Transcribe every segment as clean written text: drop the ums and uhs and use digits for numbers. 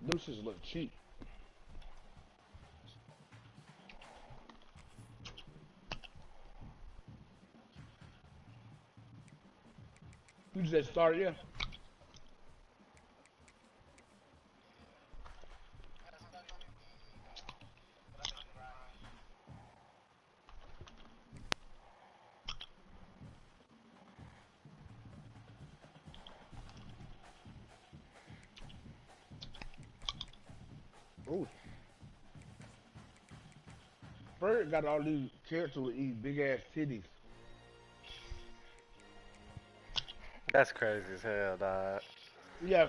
Them shits look cheap. You just started, yeah? Ooh. Bird got all these characters with these big ass titties. That's crazy as hell, dog. Yeah,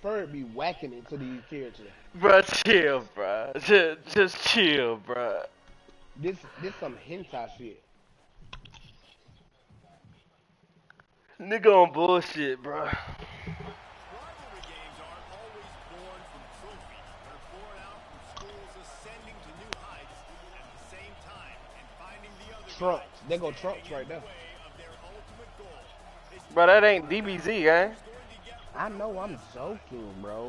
Bird be whacking it to these characters. Bruh, chill, bruh. Just chill, bruh. This some hentai shit. Nigga on bullshit, bruh. Rivalry games aren't always born from trophies. They're born out from schools ascending to new heights at the same time and finding the other guy Trunks. They go standing Trunks in right the there. way of their ultimate goal. It's Bruh, time that to ain't find out DBZ, eh? who's going to get I rid of know I'm this guy. joking, bro.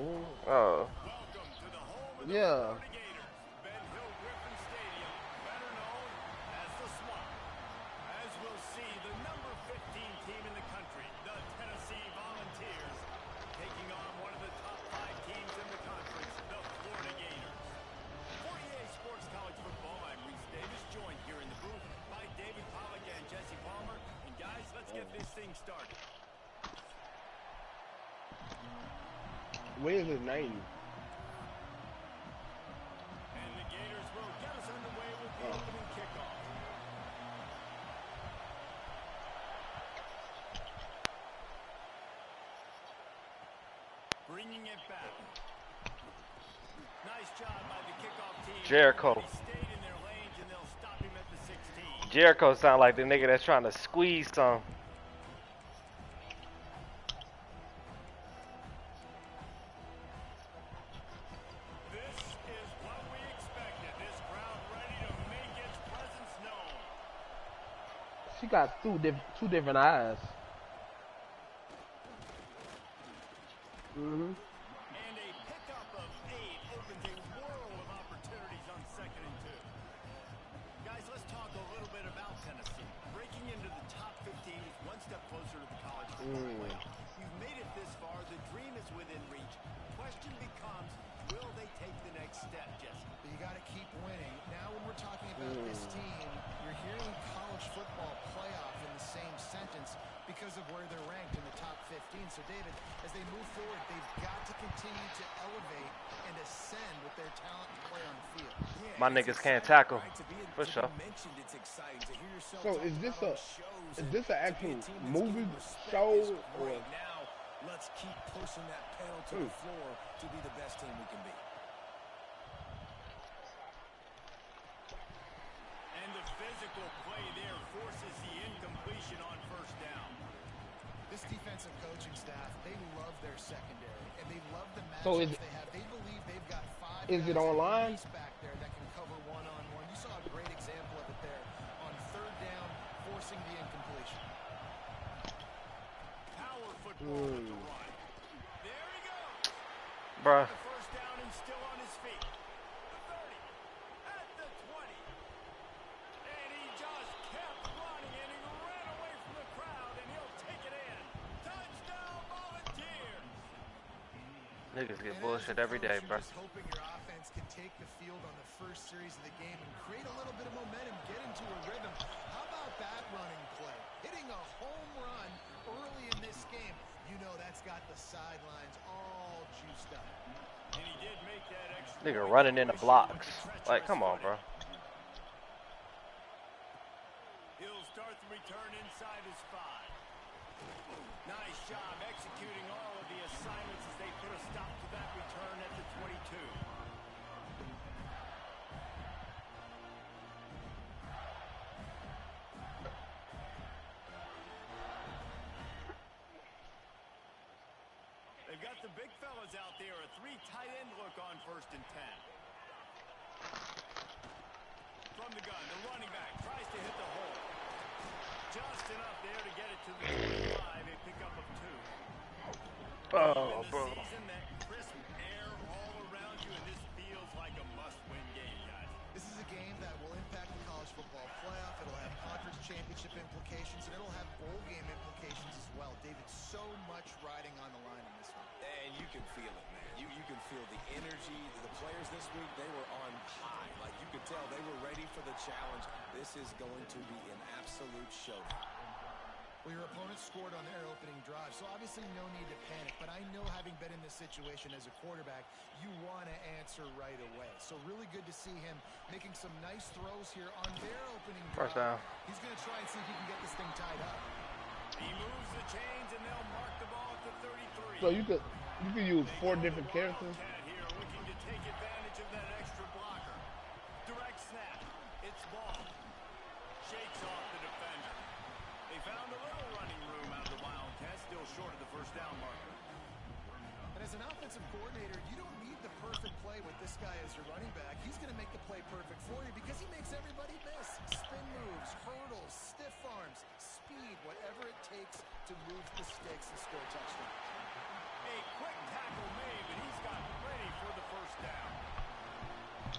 Oh. Welcome to the home of the Yeah. Florida Gators, Ben Hill Griffin Stadium, better known as the Swamp. As we'll see, the number 15 team in the country, the Tennessee Volunteers, taking on one of the top 5 teams in the conference, the Florida Gators. For EA Sports College Football, I'm Reese Davis, joined here in the booth by David Pollack and Jesse Palmer. And guys, let's get this thing started. Where's his name? And the Gators will get us underway with the opening kickoff. Bringing it back. Nice job by the kickoff team. Jericho. They stayed in their lanes and they'll stop him at the 16. Jericho sound like the nigga that's trying to squeeze some. This is what we expected. This crowd ready to make its presence known. She got two different eyes. Mhm. And a pickup of 8 opens a world of opportunities on 2nd and 2. Guys, let's talk a little bit about Tennessee. Breaking into the top 15 is one step closer to the college football playoff. You've made it this far. The dream is within reach. Question becomes, will they take the next step, Jesse? You got to keep winning. Now when we're talking about this team, you're hearing college football playoff in the same sentence because of where they're ranked in the top 15. So, David, as they move forward, they've got to continue to elevate and ascend with their talent and play on the field. Yeah, My niggas can't tackle. For to sure. be mentioned, it's exciting to hear yourself So talk is this about a on shows is and this an to be a actual team that's movie given respect show is or? great. Now, let's keep pushing that pedal to the floor to be the best team we can be. And the physical play there forces the incompletion on 1st down. This defensive coaching staff, they love their secondary, and they love the So matchups is they have. They believe they've got 5 Is it guys online? at least back there that can cover one-on-one. You saw a great example of it there on 3rd down, forcing the incompletion. Power football with the run. There he goes. Bruh. The 1st down and still on his feet. The 30. At the 20. And he just kept running and he ran away from the crowd and he'll take it in. Touchdown Volunteers. Niggas get And bullshit as a every coach, day, you're bruh. just hoping your offense can take the field on the first series of the game and create a little bit of momentum, get into a rhythm. How about that running play? Hitting a home run early in this game. You know that's got the sidelines all juiced up. And he did make that extra Nigga point running in the with blocks. treacherous Like, come on, running. bro. He'll start the return inside his 5. Nice job executing all of the assignments as they put a stop to that return at the 22. They've got the big fellas out there, a 3 tight end look on 1st and 10. From the gun, the running back tries to hit the hole. Just enough there to get it to the 25, a pickup of 2. Oh, bro. Season that crisp can feel it, man. You can feel the energy. The players this week, they were on high. Like, you could tell they were ready for the challenge. This is going to be an absolute showdown. Well, your opponent scored on their opening drive, so obviously no need to panic. But I know, having been in this situation as a quarterback, you want to answer right away. So really good to see him making some nice throws here on their opening drive. First down. He's going to try and see if he can get this thing tied up. He moves the chains, and they'll mark the ball at the 33. So you could use 4 different characters. Wildcat here looking to take advantage of that extra blocker. Direct snap. It's ball. Shakes off the defender. They found a little running room out of the Wildcat, still short of the first down marker. And as an offensive coordinator, you don't need the perfect play with this guy as your running back. He's going to make the play perfect for you because he makes everybody miss. Spin moves, hurdles, stiff arms, speed, whatever it takes to move the sticks and score a touchdown. A quick tackle made, but he's got ready for the first down.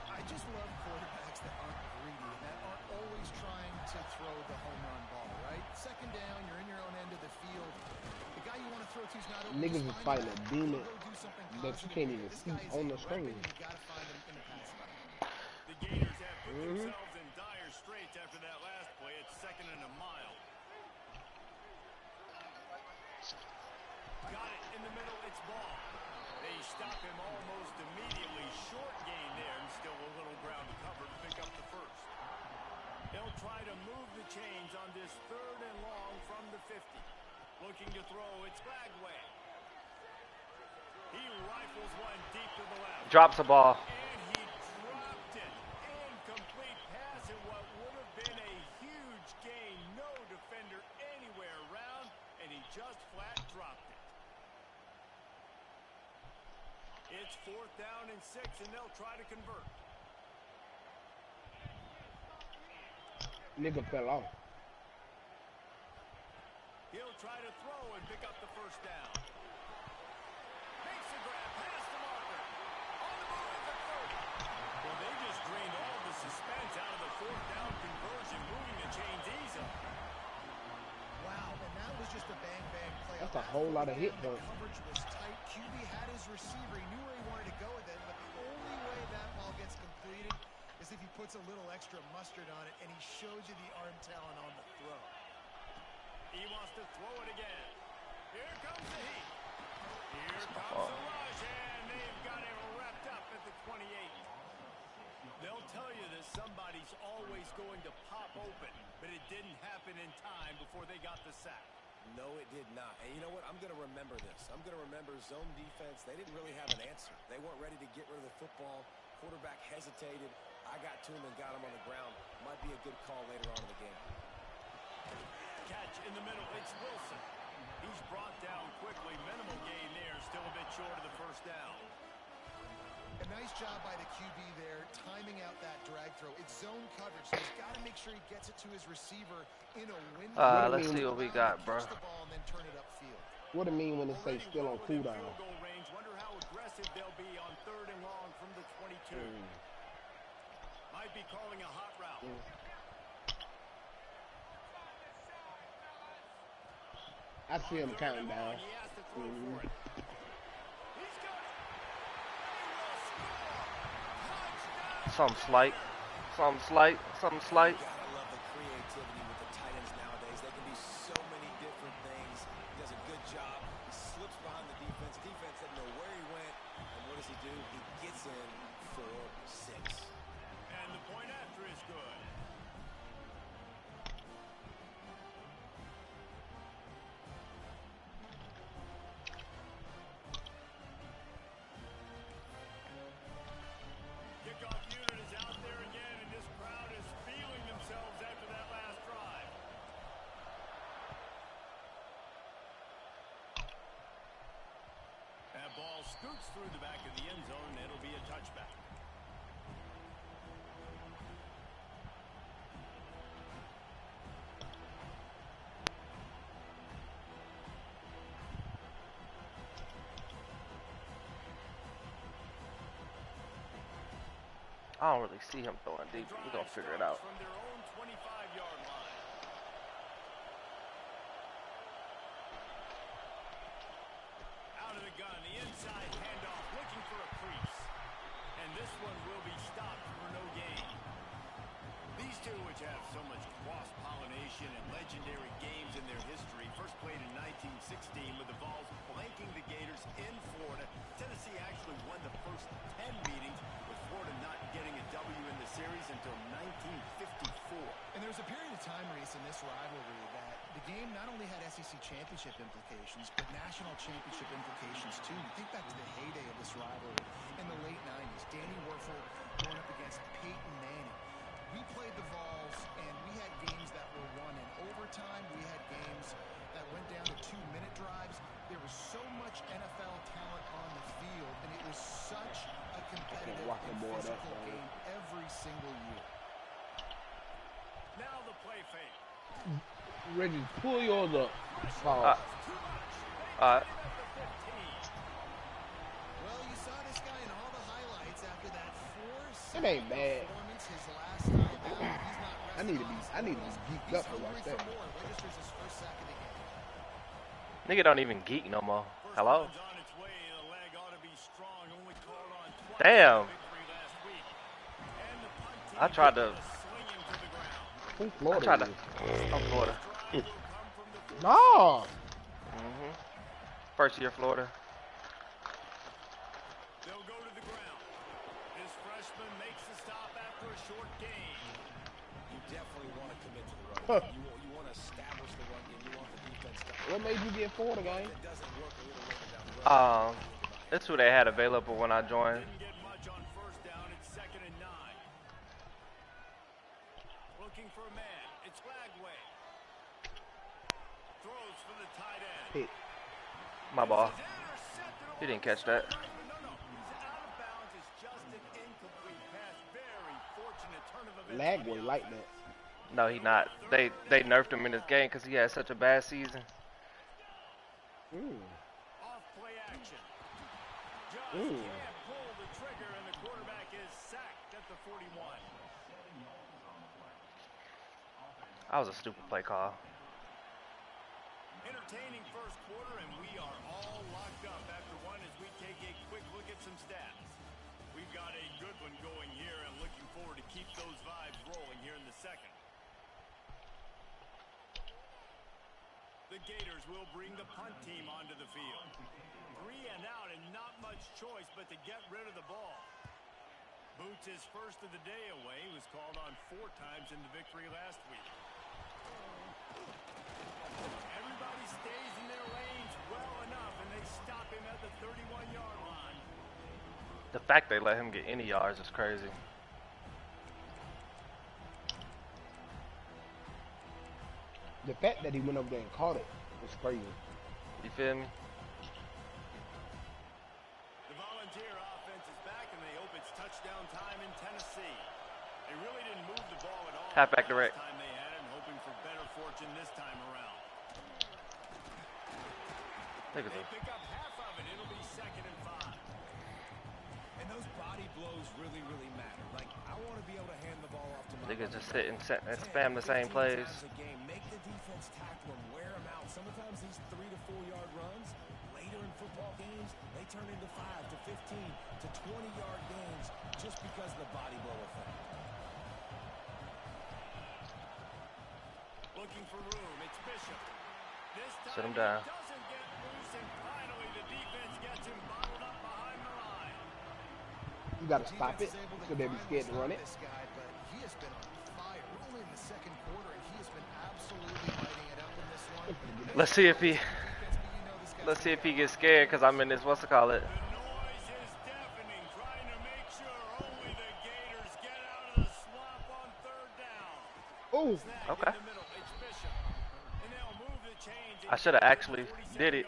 I just love quarterbacks that aren't greedy and that aren't always trying to throw the home run ball, right? Second down, you're in your own end of the field. The guy you want to throw to is not open. Niggas is fighting a demon that you can't even see on the screen. You got to find him in the pass line. The Gators have put themselves in dire straits after that last play. It's 2nd and a mile. Got it in the middle. It's ball. They stop him almost immediately. Short gain there, and still a little ground to cover to pick up the first. They'll try to move the chains on this 3rd and long from the 50. Looking to throw. It's Bagway. He rifles one deep to the left. Drops the ball. And he dropped it. Incomplete pass in what would have been a huge gain. No defender anywhere around, and he just flat dropped it. It's 4th down and 6, and they'll try to convert. Nigga fell off. He'll try to throw and pick up the first down. Makes the grab past the marker. On the move at the 30. Well, they just drained all the suspense out of the 4th down conversion, moving the chains easily. Wow, and that was just a bang-bang play. That's a whole lot of hit The points. coverage was tight. QB had his receiver. He knew where he wanted to go with it, but the only way that ball gets completed is if he puts a little extra mustard on it, and he shows you the arm talent on the throw. He wants to throw it again. Here comes the heat. Here comes the rush, and they've got him wrapped up at the 28. They'll tell you that somebody's always going to pop open, but it didn't happen in time before they got the sack. No, it did not. And you know what? I'm going to remember this. I'm going to remember zone defense. They didn't really have an answer. They weren't ready to get rid of the football. Quarterback hesitated. I got to him and got him on the ground. Might be a good call later on in the game. Catch in the middle. It's Wilson. He's brought down quickly. Minimal gain there. Still a bit short of the first down. A nice job by the QB there, timing out that drag throw. It's zone coverage, so he's got to make sure he gets it to his receiver in a window. Let's see what we got, bro. Catch the ball and then turn it upfield. What it mean when it say Already still on well within cooldown? field goal range. Wonder how aggressive they'll be on 3rd and long from the 22. Might be calling a hot route. I see him counting down. He has to throw for it. He's got it. They will score. Touchdown. Something slight. Something slight. Something slight. You gotta love the creativity with the tight ends nowadays. They can be so many different things. He does a good job. He slips behind the defense. Defense doesn't know where he went. And what does he do? He gets in for 6. And the point after is good. Kickoff unit is out there again, and this crowd is feeling themselves after that last drive. That ball scoots through the back of the end zone, and it'll be a touchback. I don't really see him throwing deep. We're going to figure it out. From their own 25-yard line. Out of the gun, the inside this in this rivalry that the game not only had SEC championship implications, but national championship implications too. You think back to the heyday of this rivalry in the late 90s. Danny Werfel going up against Peyton Manning. We played the Vols, and we had games that were won in overtime. We had games that went down to 2-minute drives. There was so much NFL talent on the field, and it was such a competitive and physical game every single year. Now the play fake. Reggie, pull yours up. Alright. Well, you saw this guy in all the highlights after that 4-sack It ain't bad. performance his last time out. He's not I need to be geeked up to watch that. Registers his first sack of the game. Nigga don't even geek no more. Hello? First one's on its way. The leg ought to be strong. Only called on twice Damn. in victory last week. And the punt team I tried to. swing him to the ground. Who I Florida tried to. is? I'm Florida. Drive will come from the No. First year Florida. They'll go to the ground. This freshman makes the stop after a short gain. You definitely want to commit to the run. Huh. You want to establish the run game. You want the defense to. What made you get Florida, gang? It doesn't work a little later down the road. That's who they had available when I joined. Didn't get much on first down. It's 2nd and 9. Looking for a man. It's Lagway. Throws for the tight end. Pick. My ball. This is intercepted He didn't catch that. No. He's out of bounds. It's just an incomplete pass. Very fortunate turn of events. Lagway like that. No, he not. They nerfed him in this game because he had such a bad season. Off play action. Just Ooh. can't pull the trigger, and the quarterback is sacked at the 41. That was a stupid play call. Entertaining first quarter, and we are all locked up after one as we take a quick look at some stats. We've got a good one going here, and looking forward to keep those vibes rolling here in the second. The Gators will bring the punt team onto the field. 3 and out, and not much choice but to get rid of the ball. Boots his first of the day away. He was called on 4 times in the victory last week. Everybody stays in their lanes well enough, and they stop him at the 31-yard line. The fact they let him get any yards is crazy. The fact that he went up there and caught it was crazy. You feel me? The Volunteer offense is back, and they hope it's touchdown time in Tennessee. They really didn't move the ball at all Halfback direct. last time they had it, and hoping for better fortune this time around. Look at They this. pick up half of it. It'll be 2nd and 5. And those body blows really, really matter. Like, I want to be able to hand the ball off to my Niggas running just back. sit and spam the same 15 plays. times a game. Make the defense tackle them, wear them out. Sometimes these 3 to 4 yard runs, later in football games, they turn into 5 to 15 to 20 yard gains just because of the body blow effect. Looking for room. It's Bishop. This time Sit him down. he doesn't get loose, and finally the defense gets him bottled up behind the line. You gotta stop it so they be scared to run it. This guy, but he has been on fire. We're only in the second quarter, and he has been absolutely lighting it up in this one. Let's see if he. Defense, but you know this guy's Let's see if he gets scared because I'm in this. What's it call it? The noise is deafening, trying to make sure only the Gators get out of the swamp on 3rd down. Oh, Snag Okay. in the middle. It's Bishop. And they'll move the chains I should have actually did it.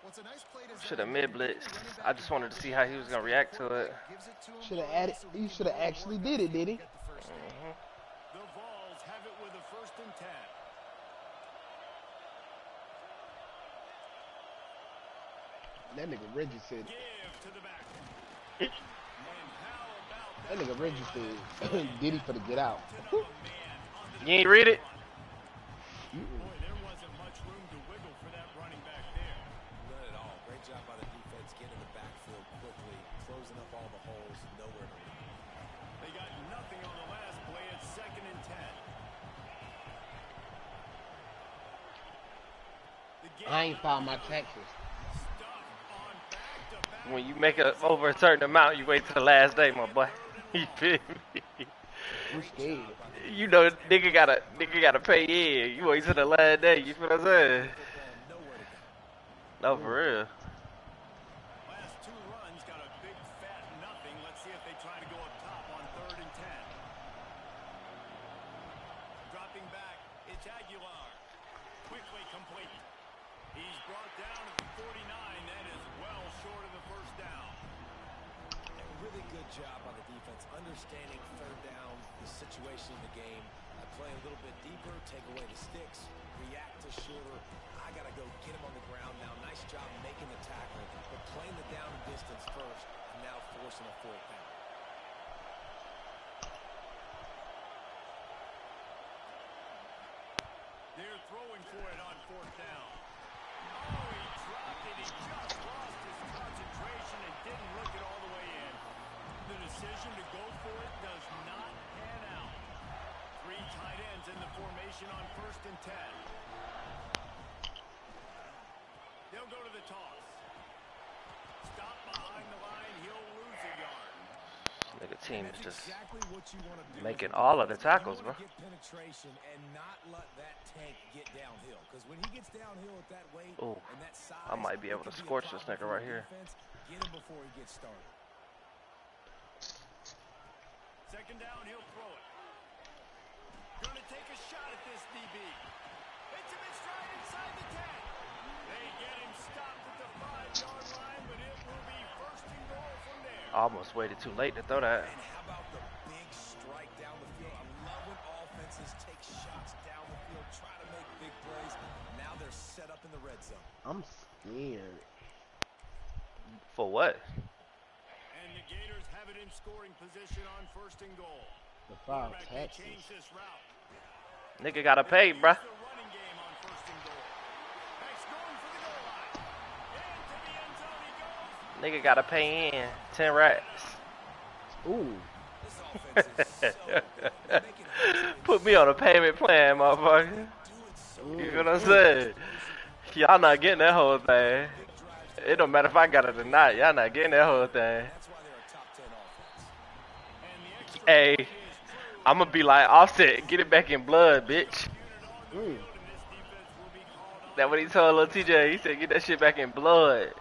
What's a nice play to Should have mid blitzed. I just wanted to see how he was gonna react to it. should have added. You should have actually did it, did he? The Vols have it with a 1st and 10. That nigga Reggie said. Give to the back. And how about That nigga Reggie said. Diddy for the get out. man on the You ain't read it? boy, there wasn't much room to wiggle for that running back there. None at all. Great job by the defense getting in the backfield quickly, closing up all the holes, nowhere to run. They got nothing on the last play. It's 2nd and 10. The I ain't filed my taxes. stuck on back-to-back. When you make it over a certain amount, you wait till the last day, my boy. You feel me? I'm scared. You know, nigga gotta pay in. You wait till the last day. You feel what I'm saying? Football nowhere to go. No, for real. Last two runs got a big fat nothing. Let's see if they try to go up top on 3rd and 10. Dropping back, it's Aguilar. Quickly complete. He's brought down at the 49. That is well short of the first down. A really good job by the defense, understanding 3rd down, the situation in the game. Play a little bit deeper, take away the sticks, react to shorter. I got to go get him on the ground now. Nice job making the tackle, but playing the down and distance first, and now forcing a 4th down. They're throwing for it on 4th down. Oh, he dropped it. He just lost his concentration and didn't look it all the way in. The decision to go for it does not pan out. 3 tight ends in the formation on 1st and 10. They'll go to the toss. Stop behind the line. He'll lose a yard. Nigga team is just Exactly what you want to do. making all of the tackles, bro. Get penetration and not let that tank get downhill. Because when he gets downhill at that weight Ooh, and that size, I might be able to scorch this nigga right here. Get him before he gets started. 2nd down, he'll throw it. Gonna take a shot at this DB. Hits him in stride inside the 10. They get him stopped at the 5-yard line, but it will be 1st and goal from there. I almost waited too late to throw that. And how about the big strike down the field? I love when offenses take shots down the field, try to make big plays. Now they're set up in the red zone. I'm scared. For what? And the Gators have it in scoring position on 1st and goal. The 5 Quarterback may Texas. change this route. Nigga gotta pay, bruh. The running game on 1st and goal. Back's going for the goal line. Into the end zone he goes. Nigga gotta pay in 10 racks. Ooh. This offense is so good. They make it hard. Put me on a payment plan, motherfucker. Do it so You know what I'm saying? Y'all not getting that whole thing. It don't matter if I got it or not. Y'all not getting that whole thing. That's why they're a top 10 offense. And the extra Hey, point is true. I'm gonna be like Offset, get it back in blood, bitch. Mm. And this defense will be called on. That what he told little TJ. He said, get that shit back in blood.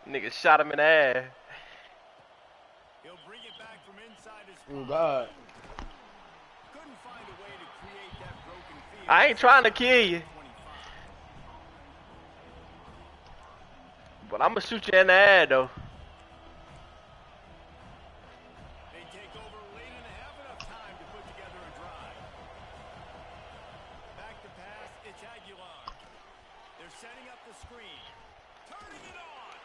Nigga shot him in the ass. He'll bring it back from inside his Oh, spot. God. Couldn't find a way to create that broken field. I ain't trying to kill you, 25. but I'm gonna shoot you in the ass though. They take over late and have enough time to put together a drive. Back to pass, it's Aguilar. They're setting up the screen. Turning it on.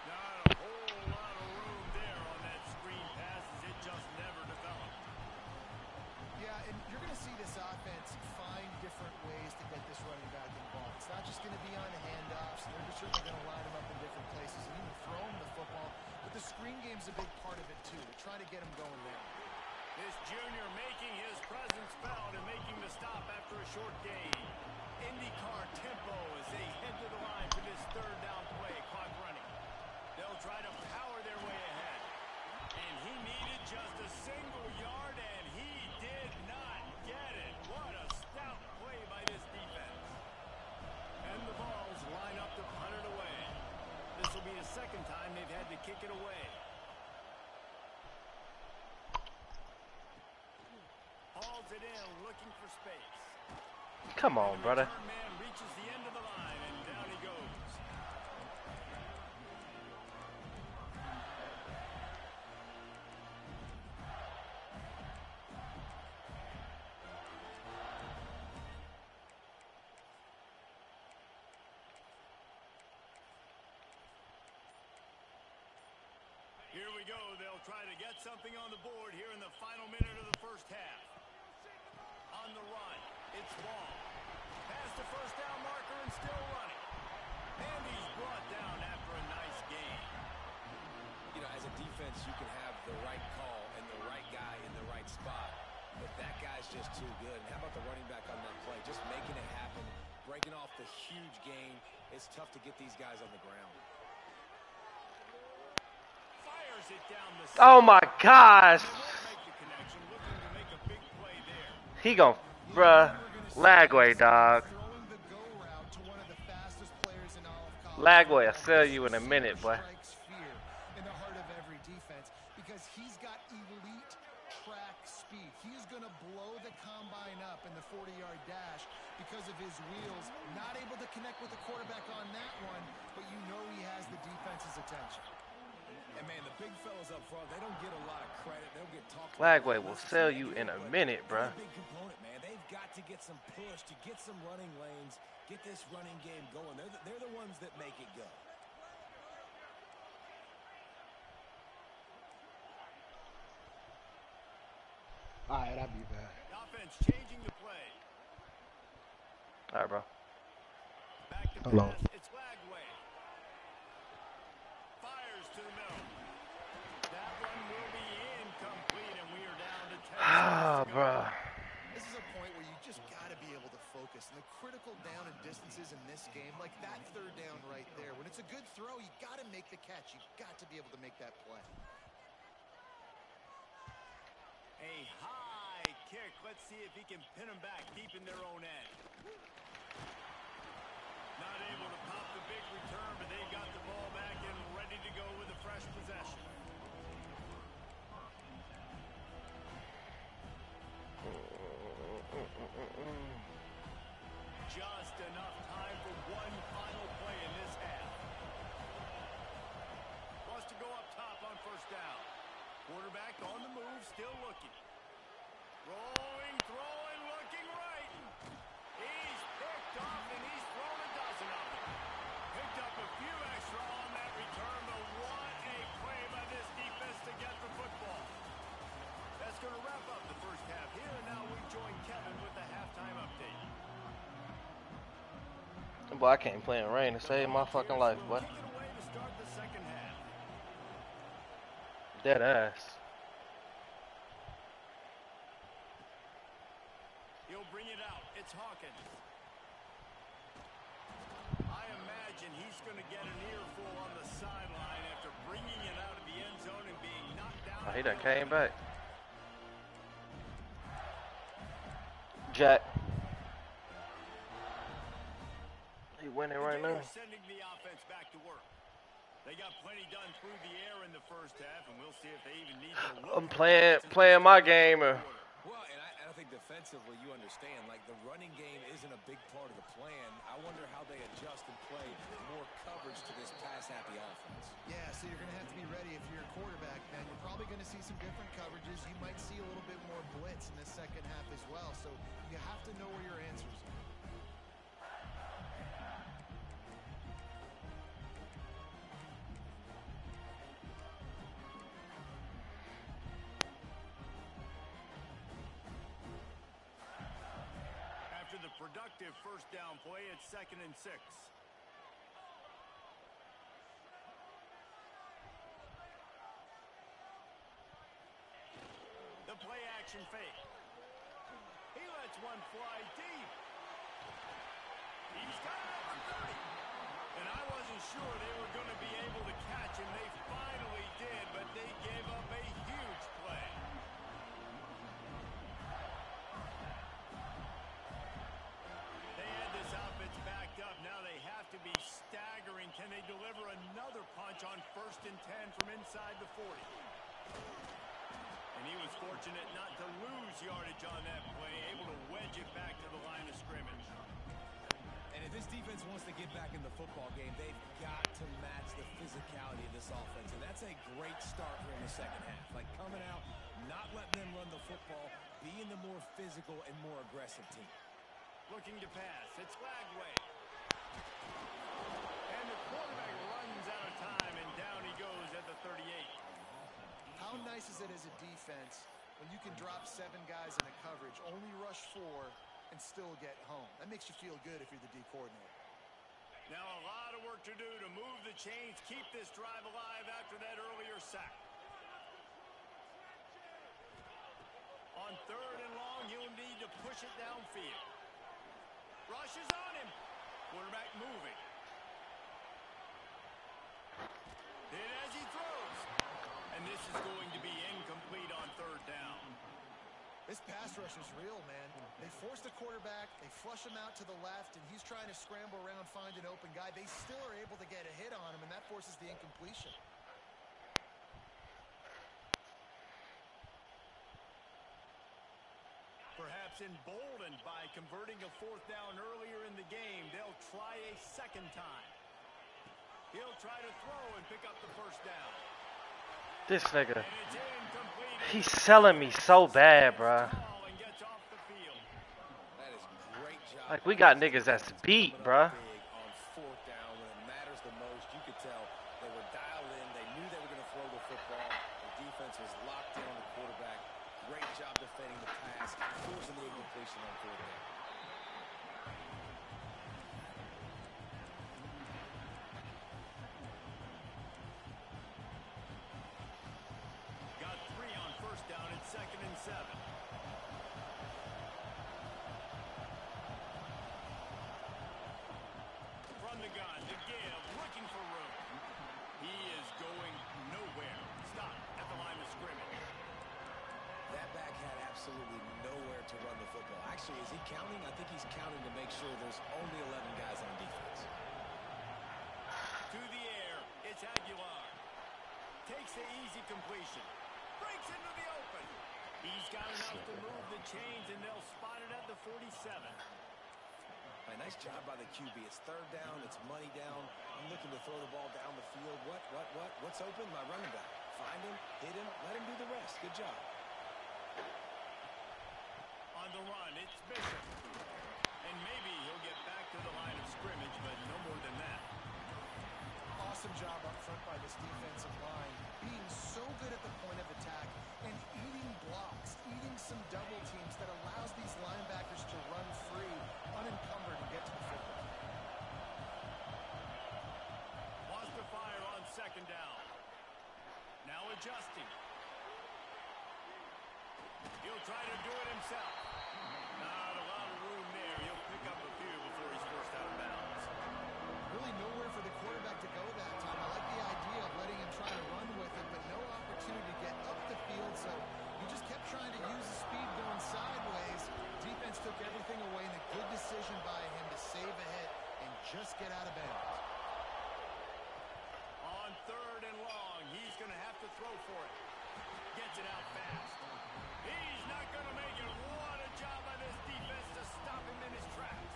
Not a whole lot of room there on that screen pass as it just never developed. Yeah, and you're going to see this offense find different ways to get this running back involved. It's not just going to be on handoffs. They're certainly going to line him up in different places and even throw him the football. But the screen game's a big part of it, too, to try to get him going there. This junior making his presence felt and making the stop after a short gain. IndyCar tempo as they head to the line for this 3rd down play. Clock running. They'll try to power their way ahead. And he needed just a single yard, and he did not get it. What a stout play by this defense. And the balls line up to punt it away. This will be the 2nd time they've had to kick it away. Hauls it in, looking for space. Come on, brother. Return man reaches the end of the line, and down he goes. Here we go. They'll try to get something on the board here in the final minute of the 1st half. On the run, it's Ball. Past the 1st down marker and still running. And he's brought down after a nice gain. You know, as a defense, you can have the right call and the right guy in the right spot. But that guy's just too good. And how about the running back on that play? Just making it happen, breaking off the huge gain. It's tough to get these guys on the ground. Fires it down the Oh my gosh. Make the connection, looking to make He gon' You're bruh. never going to see Lagway, somebody dog. throwing the go route to one of the fastest players in all of college Lagway, I'll football. sell This you in a receiver minute, boy. strikes fear in the heart of every defense because he's got elite track speed. He is going to blow the combine up in the 40-yard dash because of his wheels. Not able to connect with the quarterback on that one, but you know he has the defense's attention. And man, the big fellas up front, they don't get a lot of credit. They don't get talked about. Lagway will sell you in a minute, bruh. They're a big component, man. They've got to get some push, to get some running lanes, get this running game going. They're the ones that make it go. All right, I'll be back. Offense changing the play. All right, bro. Back to Hello. pass. It's Lagway. Fires to the middle. That one will be incomplete, and we are down to 10 Ah, seconds to go. bruh. This is a point where you just got to be able to focus. And the critical down and distances in this game, like that third down right there, when it's a good throw, you got to make the catch. You got to be able to make that play. A high kick. Let's see if he can pin them back deep in their own end. Not able to pop the big return, but they got the ball back and ready to go with a fresh possession. Just enough time for one final play in this half. Wants to go up top on first down. Quarterback on the move, still looking. Rolling, throwing, looking right. He's picked off, and he's thrown a dozen of them. Picked up a few extra on that return, but what a play by this defense to get the football. That's going to wrap up the first half here, and now we join Kevin with the halftime update. Boy, I can't play in rain to save my fucking life, boy. Kick it away to start the second half. Dead ass. He'll bring it out. It's Hawkins. I imagine he's going to get an earful on the sideline after bringing it out of the end zone and being knocked down. Oh, he done came back. Jack. He winning right now. Sending the offense back to work. They got plenty done through the air in the first half, and we'll see if they even need to look. I'm playing my game. Well, and I think defensively, you understand, like the running game isn't a big part of the plan. I wonder how they adjust and play more coverage to this pass-happy offense. Yeah, so you're going to have to be ready if you're a quarterback, man. You're probably going to see some different coverages. You might see a little bit more blitz in the second half as well. So you have to know where your answers are. After the productive first down play, it's 2nd and 6. The play action fake. He lets one fly deep. He's got it at the 30. And I wasn't sure they were going to be able to catch him. They finally did, but they gave up a huge play. They had this offense backed up. Now they have to be staggering. Can they deliver another punch on 1st and 10 from inside the 40? And he was fortunate not to lose yardage on that play, able to wedge it back to the line of scrimmage. And if this defense wants to get back in the football game, they've got to match the physicality of this offense. And that's a great start here in the second half. Like coming out, not letting them run the football, being the more physical and more aggressive team. Looking to pass. It's Lagway. And the quarterback runs out of time, and down he goes at the 38. How nice is it as a defense when you can drop 7 guys in a coverage, only rush 4, and still get home? That makes you feel good if you're the D coordinator. Now a lot of work to do to move the chains, keep this drive alive after that earlier sack. On 3rd and long, he'll need to push it downfield. Rushes on him. Quarterback moving. Hit as he throws. And this is going to be incomplete on 3rd down. This pass rush is real, man. They force the quarterback, they flush him out to the left, and he's trying to scramble around, find an open guy. They still are able to get a hit on him, and that forces the incompletion. Perhaps emboldened by converting a 4th down earlier in the game, they'll try a second time. He'll try to throw and pick up the 1st down. This nigga, he's selling me so bad, bruh. That is great job. Like, we got niggas that's beat, bruh. Big on 4th down when it matters the most. You could tell they were dialed in. They knew they were going to throw the football. The defense was locked in on the quarterback. Great job defending the pass, forcing the incompletion on 4th down. Got 3 on 1st down at 2nd and 7. From the gun, the give, looking for room. He is going nowhere. Stop at the line of scrimmage. That back had absolutely nowhere to run the football. Actually, is he counting? I think he's counting to make sure there's only 11 guys on defense. To the air, it's Aguilar. Takes the easy completion. Breaks into the open. He's got enough to move the chains, and they'll spot it at the 47. A nice job by the QB. It's 3rd down. It's money down. I'm looking to throw the ball down the field. What's open? My running back. Find him, hit him, let him do the rest. Good job. On the run, it's Bishop. And maybe he'll get back to the line of scrimmage, but no more than that. Awesome job up front by this defensive line, being so good at the point of attack and eating blocks, eating some double teams that allows these linebackers to run free, unencumbered, and get to the football. Wants to fire on 2nd down. Now adjusting. He'll try to do it himself. Not a lot of room there. He'll pick up a few before he's forced out of bounds. Really nowhere for the quarterback to go that time. I like the idea of letting him try to run with it, but no opportunity to get up the field, so he just kept trying to use the speed going sideways. Defense took everything away, and a good decision by him to save a hit and just get out of bounds. On 3rd and long, he's going to have to throw for it. Gets it out fast. He's not going to make it. What a job by this defense to stop him in his tracks.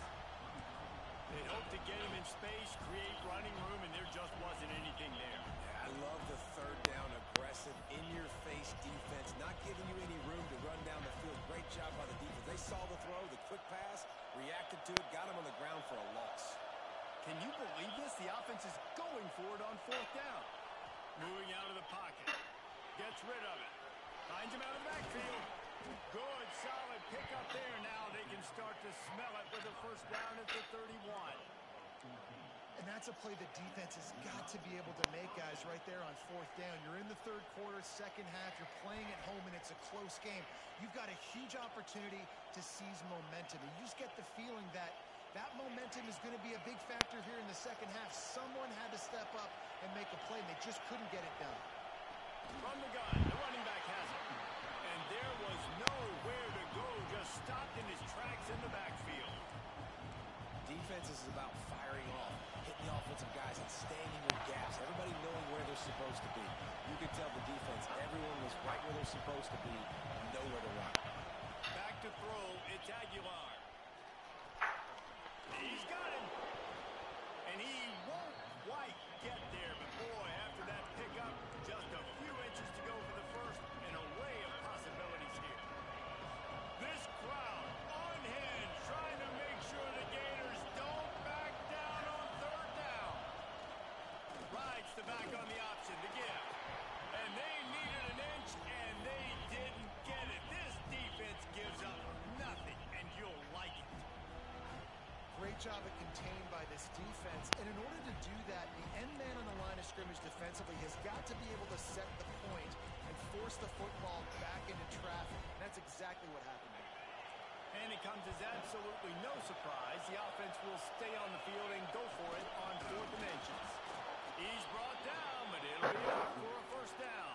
They hoped to get him in space, create running room, and there just wasn't anything there. Yeah, I love the 3rd down aggressive, in-your-face defense, not giving you any room to run down the field. Great job by the defense. They saw the throw, the quick pass, reacted to it, got him on the ground for a loss. Can you believe this? The offense is going for it on 4th down. Moving out of the pocket. Gets rid of it. Finds him out of the backfield. Good, solid pickup there. Now they can start to smell it with a 1st down at the 31. And that's a play the defense has got to be able to make, guys, right there on 4th down. You're in the 3rd quarter, 2nd half. You're playing at home, and it's a close game. You've got a huge opportunity to seize momentum. And you just get the feeling that that momentum is going to be a big factor here in the 2nd half. Someone had to step up and make a play, and they just couldn't get it done. From the gun, the running back has it. And there was nowhere to go, just stopped in his tracks in the backfield. Defense is about firing off, hitting the offensive guys, and staying in your gaps. Everybody knowing where they're supposed to be. You could tell the defense, everyone was right where they're supposed to be, nowhere to run. Back to throw, it's Aguilar. He's got him. And he won't quite get there, but boy, after that pickup, just a few inches to go for the 1st, an array of possibilities here. This crowd on hand, trying to make sure the Gators don't back down on 3rd down. Rides the back on the option, the give. And they needed an inch, and they didn't get it. This defense gives up nothing, and you'll like it. Great job at contained by this defense. And in order to do that, the end man on the line of scrimmage defensively has got to be able to set the point and force the football back into traffic. And that's exactly what happened here. And it comes as absolutely no surprise. The offense will stay on the field and go for it on 4th dimensions. He's brought down, but it'll be enough for a 1st down.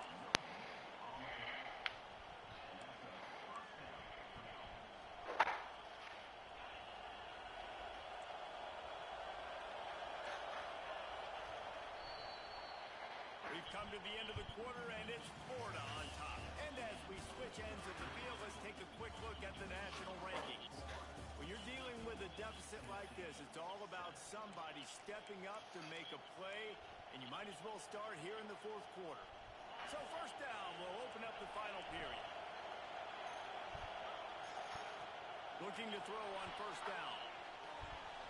come to the end of the quarter, and it's Florida on top. And as we switch ends of the field, let's take a quick look at the national rankings. When you're dealing with a deficit like this, it's all about somebody stepping up to make a play, and you might as well start here in the fourth quarter. So first down, we'll open up the final period. Looking to throw on first down.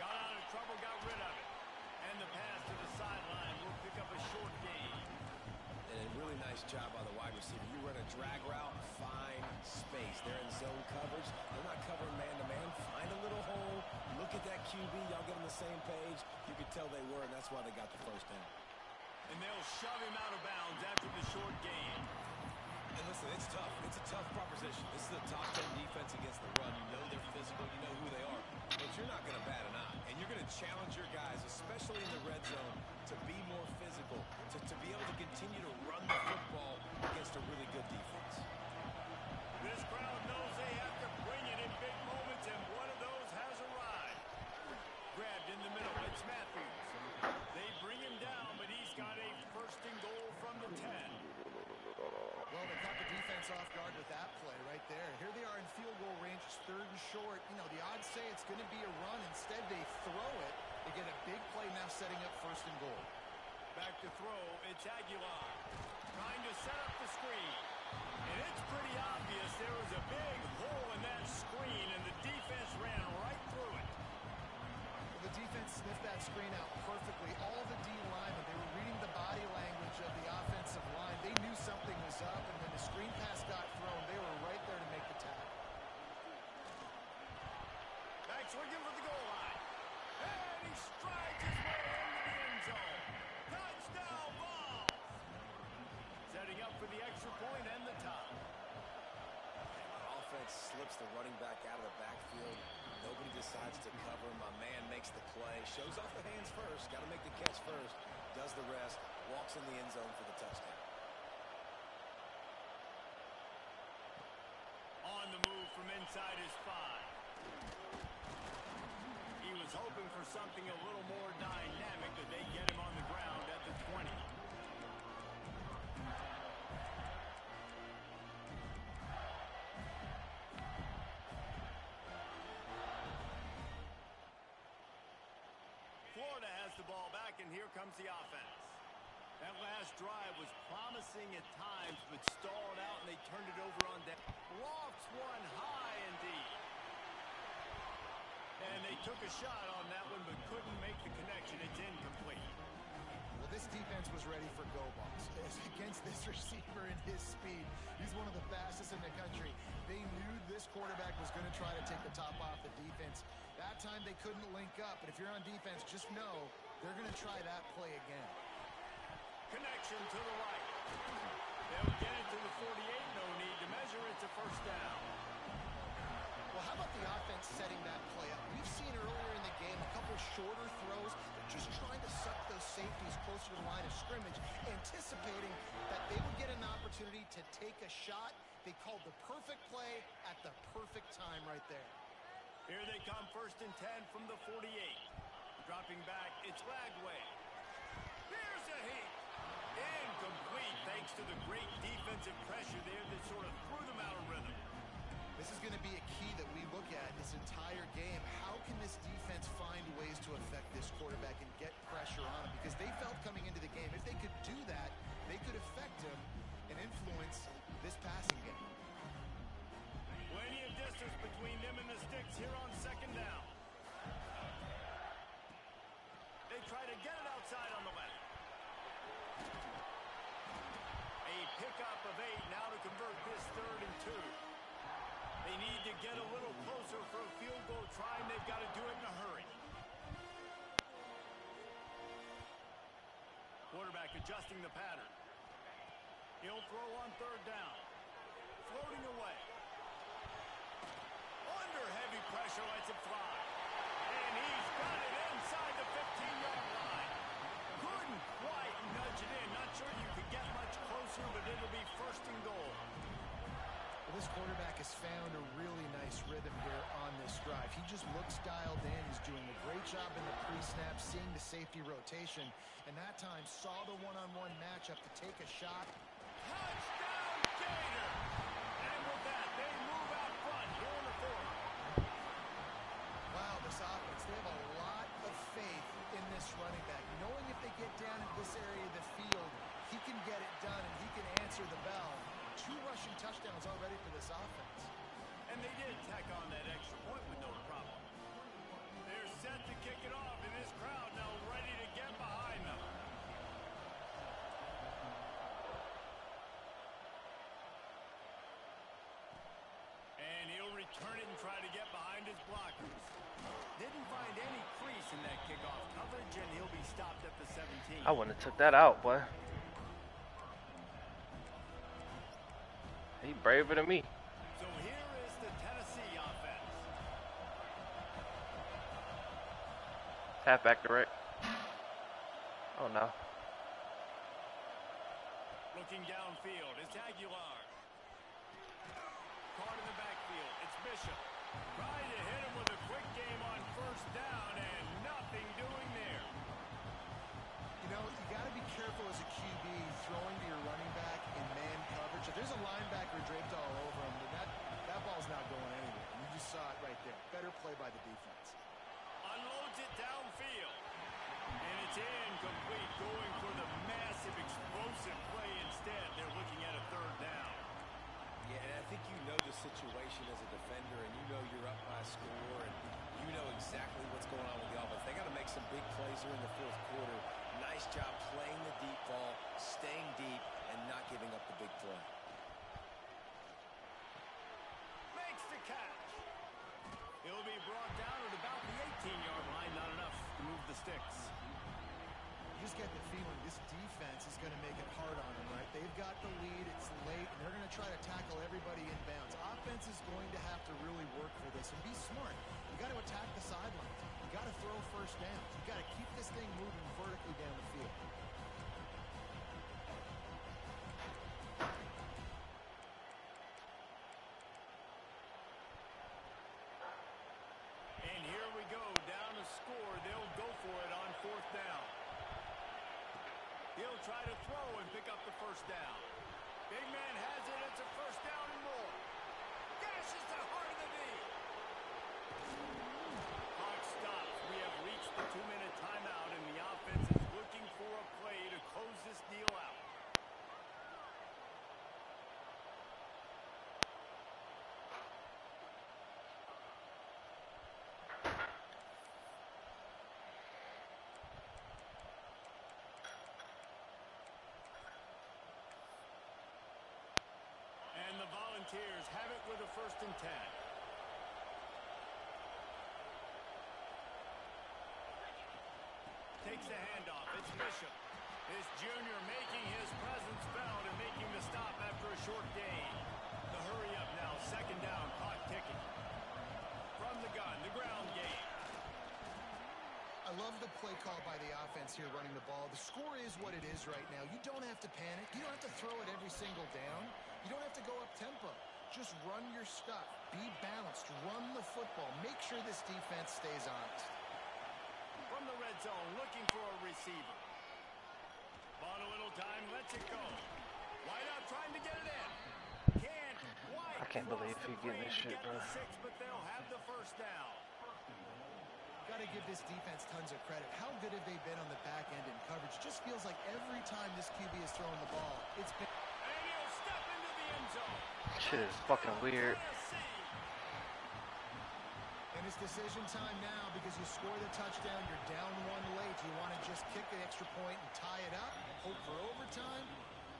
Got out of trouble, got rid of it. And the pass to the sideline will pick up a short gain. And a really nice job by the wide receiver. You run a drag route, find space. They're in zone coverage. They're not covering man-to-man. Find a little hole. Look at that QB. Y'all get on the same page. You could tell they were, and that's why they got the first down. And they'll shove him out of bounds after the short gain. And listen, it's tough. It's a tough proposition. This is a top 10 defense against the run. You know they're physical. You know who they are. But you're not going to bat an eye. And you're going to challenge your guys, especially in the red zone, to be more physical, to be able to continue to run the football against a really good defense. This crowd knows they have to bring it in big moments, and one of those has arrived. Grabbed in the middle. It's Matthews. They bring him down, but he's got a first and goal from the 10. Well, they caught the defense off guard with that play right there. Here they are in field goal range. It's third and short. You know, the odds say it's going to be a run. Instead, they throw it. They get a big play now setting up first and goal. Back to throw. It's Aguilar. Trying to set up the screen. And it's pretty obvious there was a big hole in that screen, and the defense ran right through it. The defense sniffed that screen out perfectly. All the D linemen, they were reading the body language of the offensive line. They knew something was up, and when the screen pass got thrown, they were right there to make the tackle. Back swinging for the goal line. And he strides his way into the end zone. Touchdown ball. Setting up for the extra point and the top. Offense slips the running back out of the backfield. Nobody decides to cover him. My man makes the play. Shows off the hands first. Got to make the catch first. Does the rest. Walks in the end zone for the touchdown. On the move from inside his 5. He was hoping for something a little more dynamic, but they get him on the ground at the 20. Florida has the ball back, and here comes the offense. That last drive was promising at times, but stalled out, and they turned it over on down. Lofts one high indeed. And they took a shot on that one, but couldn't make the connection. It's incomplete. Well, this defense was ready for go balls. Against this receiver and his speed, he's one of the fastest in the country. They knew this quarterback was going to try to take the top off the defense. That time they couldn't link up, but if you're on defense, just know they're going to try that play again. Connection to the right. They'll get it to the 48. No need to measure. It's a first down. Well, how about the offense setting that play up? We've seen earlier in the game a couple shorter throws. They're just trying to suck those safeties closer to the line of scrimmage, anticipating that they would get an opportunity to take a shot. They called the perfect play at the perfect time right there. Here they come, first and 10 from the 48. Dropping back, it's Lagway. Here's a heat. Incomplete, thanks to the great defensive pressure there that sort of threw them out of rhythm. This is going to be a key that we look at this entire game. How can this defense find ways to affect this quarterback and get pressure on him? Because they felt coming into the game, if they could do that, they could affect him and influence this passing game. Plenty of distance between them and the sticks here on second down. They try to get it outside on the left. A pickup of 8 now to convert this 3rd and 2. They need to get a little closer for a field goal try, and they've got to do it in a hurry. Quarterback adjusting the pattern. He'll throw on 3rd down. Floating away. Under heavy pressure, lets it fly. And he's got it inside the 15-yard line. Couldn't quite nudge it in. Not sure you could get much closer, but it'll be 1st and goal. Well, this this quarterback has found a really nice rhythm here on this drive. He just looks dialed in. He's doing a great job in the pre-snap, seeing the safety rotation, and that time saw the one-on-one matchup to take a shot. Touchdown, Gator! And with that, they move out front here in the fourth. Wow, this offense, they have a lot of faith in this running back. Knowing if they get down in this area of the field, he can get it done and he can answer the bell. 2 rushing touchdowns already for this offense. And they did tack on that extra point with no problem. They're set to kick it off, and this crowd now ready to get behind them. And he'll return it and try to get behind his blockers. Didn't find any crease in that kickoff coverage, and he'll be stopped at the 17. I wouldn't have took that out, boy. He braver than me. So here is the Tennessee offense. Halfback direct. Oh no. Looking downfield, it's Aguilar. Caught in the backfield, it's Bishop. Trying to hit him with a quick game on first down, and nothing doing there. You know, you got to be careful as a QB throwing to your running back in man coverage. If there's a linebacker draped all over him, then that ball's not going anywhere. You just saw it right there. Better play by the defense. Unloads it downfield. And it's incomplete, going for the massive explosive play instead. They're looking at a third down. Yeah, and I think you know the situation as a defender, and you know you're up by a score, and you know exactly what's going on with the offense. They got to make some big plays here in the fourth quarter. Nice job playing the deep ball, staying deep, and not giving up the big play. Makes the catch. He'll be brought down at about the 18-yard line. Not enough to move the sticks. You just get the feeling this defense is going to make it hard on them, right? They've got the lead, it's late, and they're going to try to tackle everybody inbounds. Offense is going to have to really work for this and be smart. You got to attack the sidelines. You got to throw first downs. You got to keep this thing moving vertically down the field. And here we go, down a score. They'll go for it on fourth down. He'll try to throw and pick up the first down. Big man has it. It's a first down and more. Gashes the heart of the D. Clock stops. We have reached the 2-minute timeout, and the offense is looking for a play to close this deal out. And the Volunteers have it with a 1st and 10. Takes the handoff. It's Bishop. This junior making his presence felt and making the stop after a short gain. The hurry up now. 2nd down. Clock ticking. From the gun, the ground game. I love the play call by the offense here running the ball. The score is what it is right now. You don't have to panic. You don't have to throw it every single down. You don't have to go up tempo. Just run your stuff. Be balanced. Run the football. Make sure this defense stays honest. From the red zone, looking for a receiver. Bought a little time, lets it go. Wide out trying to get it in. Can't quite. I can't believe he's getting this shit, bro. 6, but they'll have the first down. Got to give this defense tons of credit. How good have they been on the back end in coverage? Just feels like every time this QB is throwing the ball, it's been... And he'll step into the end zone. Shit is fucking weird. And it's decision time now because you score the touchdown, you're down 1 late. Do you want to just kick an extra point and tie it up, hope for overtime?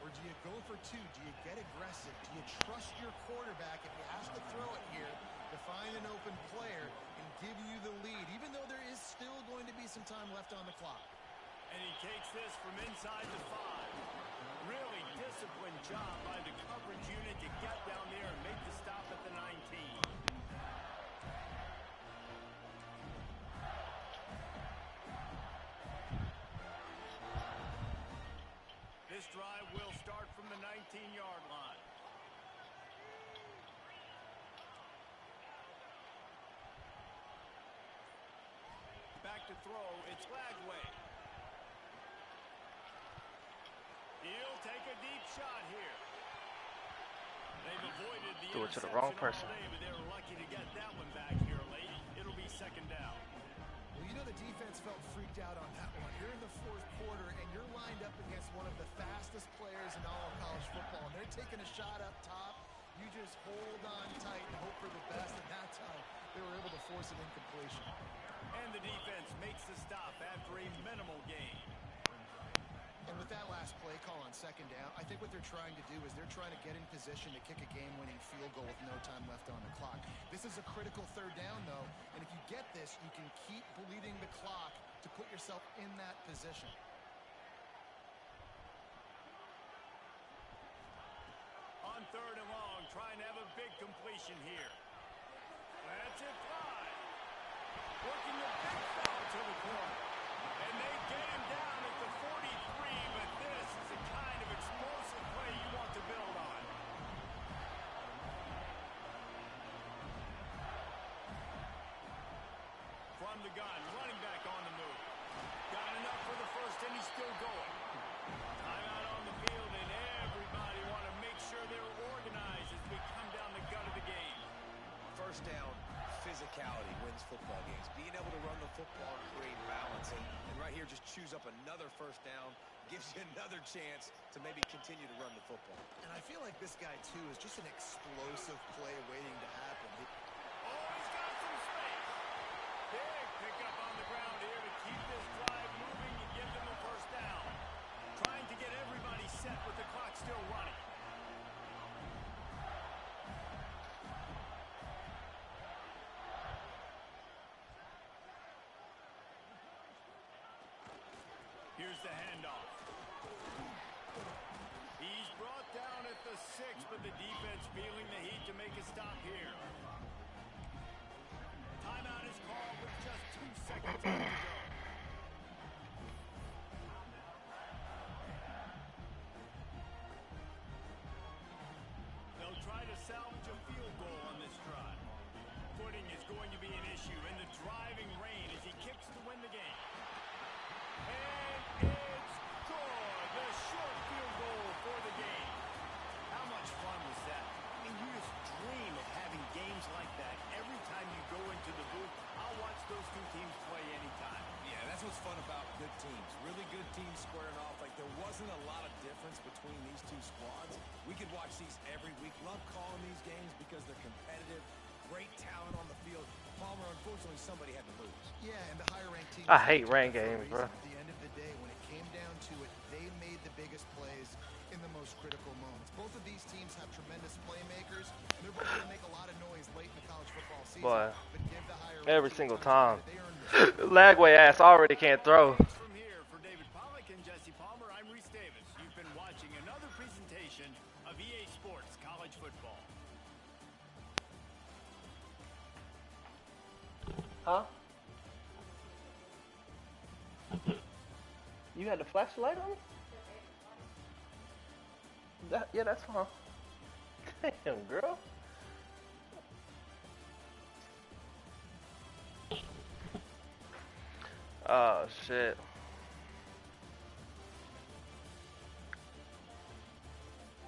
Or do you go for 2? Do you get aggressive? Do you trust your quarterback if he has to throw it here to find an open player and give you the lead, even though there is still going to be some time left on the clock? And he takes this from inside the 5. Really disciplined job by the coverage unit to get down there and make the stop at the 19. This drive will start from the 19-yard line. to throw. It's Lagway. He'll take a deep shot here. They've avoided the Threw it to the interception wrong all person. day, but they were lucky to get that one back here late. It'll be second down. Well, you know the defense felt freaked out on that one. You're in the fourth quarter, and you're lined up against one of the fastest players in all of college football. And they're taking a shot up top. You just hold on tight and hope for the best. And that time, they were able to force an incompletion. And the defense makes the stop after a minimal gain. And with that last play call on second down, I think what they're trying to do is they're trying to get in position to kick a game-winning field goal with no time left on the clock. This is a critical third down, though, and if you get this, you can keep bleeding the clock to put yourself in that position. On third and long, trying to have a big completion here. That's it fly. Working the big foul to the corner. And they get him down at the 43, but this is the kind of explosive play you want to build on. From the gun, running back on the move. Got enough for the first, and he's still going. Timeout on the field, and everybody want to make sure they're organized as we come down the gut of the game. First down, physicality wins football games. Being able to run the football and create balance. And right here, just choose up another first down. Gives you another chance to maybe continue to run the football. And I feel like this guy, too, is just an explosive play waiting to happen. Oh, he's got some space. Big pickup on the ground here to keep this drive moving and give them a first down. Trying to get everybody set with the clock still running. Here's the handoff. He's brought down at the 6, but the defense feeling the heat to make a stop here. Timeout is called with just 2 seconds left to go. They'll try to salvage a field goal on this drive. Footing is going to be an issue in the driving rain as he kicks to win the game. And it's good. The short field goal for the game. How much fun was that? I mean, you just dream of having games like that every time you go into the booth. I'll watch those two teams play anytime. Yeah, that's what's fun about good teams. Really good teams squaring off. Like, there wasn't a lot of difference between these two squads. We could watch these every week. Love calling these games because they're competitive. Great talent on the field. Palmer, unfortunately, somebody had to lose. Yeah, and the higher-ranked team... I hate rain games, bro. At the end of the day, when it came down to it, they made the biggest plays in the most critical moments. Both of these teams have tremendous playmakers, and they're both going to make a lot of noise late in the college football season. Boy, But give the higher every single time. they earned it. Lagway ass already can't throw. From here, for David Pollack and Jesse Palmer, I'm Reese Davis. You've been watching another presentation of EA Sports College Football. Huh? You had the flashlight on? Yeah, that's fine. Damn, girl. Oh, shit.